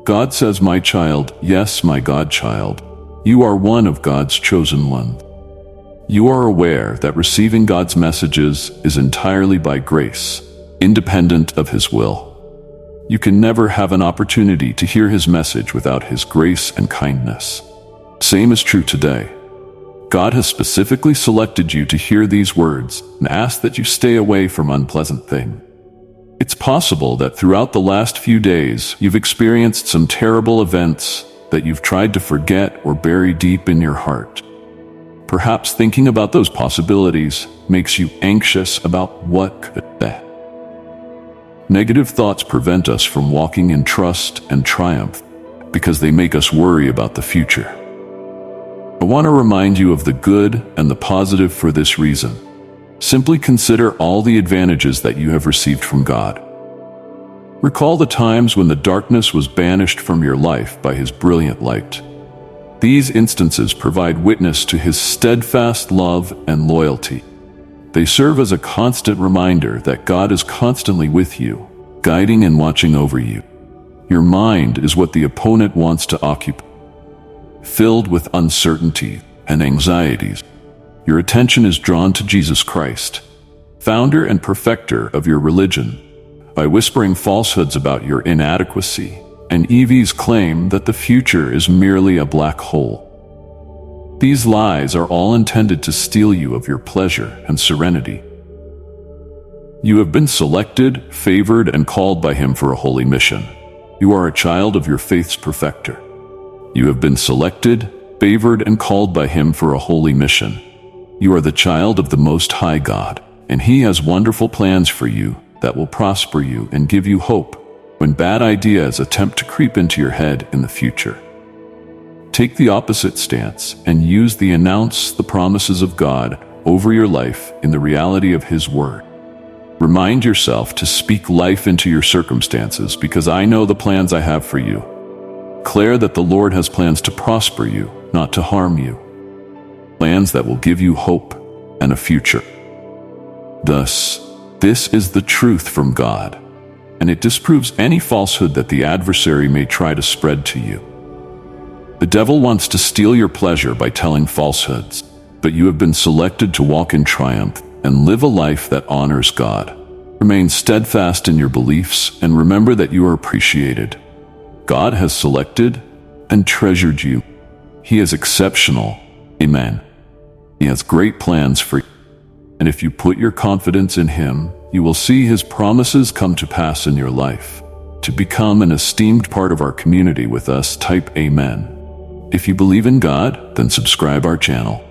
God says, "My child, yes, my godchild, you are one of God's chosen ones." You are aware that receiving God's messages is entirely by grace, independent of His will. You can never have an opportunity to hear His message without His grace and kindness. Same is true today. God has specifically selected you to hear these words and asked that you stay away from unpleasant things. It's possible that throughout the last few days you've experienced some terrible events that you've tried to forget or bury deep in your heart. Perhaps thinking about those possibilities makes you anxious about what could be. Negative thoughts prevent us from walking in trust and triumph because they make us worry about the future. I want to remind you of the good and the positive for this reason. Simply consider all the advantages that you have received from God. Recall the times when the darkness was banished from your life by His brilliant light. These instances provide witness to His steadfast love and loyalty. They serve as a constant reminder that God is constantly with you, guiding and watching over you. Your mind is what the opponent wants to occupy. Filled with uncertainty and anxieties, your attention is drawn to Jesus Christ, founder and perfecter of your religion, by whispering falsehoods about your inadequacy and Evie's claim that the future is merely a black hole. These lies are all intended to steal you of your pleasure and serenity. You have been selected, favored, and called by Him for a holy mission. You are a child of your faith's perfecter. You have been selected, favored, and called by Him for a holy mission. You are the child of the Most High God, and He has wonderful plans for you that will prosper you and give you hope when bad ideas attempt to creep into your head in the future. Take the opposite stance and use the promises of God over your life in the reality of His Word. Remind yourself to speak life into your circumstances, because I know the plans I have for you. Declare that the Lord has plans to prosper you, not to harm you. Plans that will give you hope and a future. Thus, this is the truth from God, and it disproves any falsehood that the adversary may try to spread to you. The devil wants to steal your pleasure by telling falsehoods, but you have been selected to walk in triumph and live a life that honors God. Remain steadfast in your beliefs and remember that you are appreciated. God has selected and treasured you. He is exceptional. Amen. He has great plans for you. And if you put your confidence in Him, you will see His promises come to pass in your life. To become an esteemed part of our community with us, type Amen. If you believe in God, then subscribe our channel.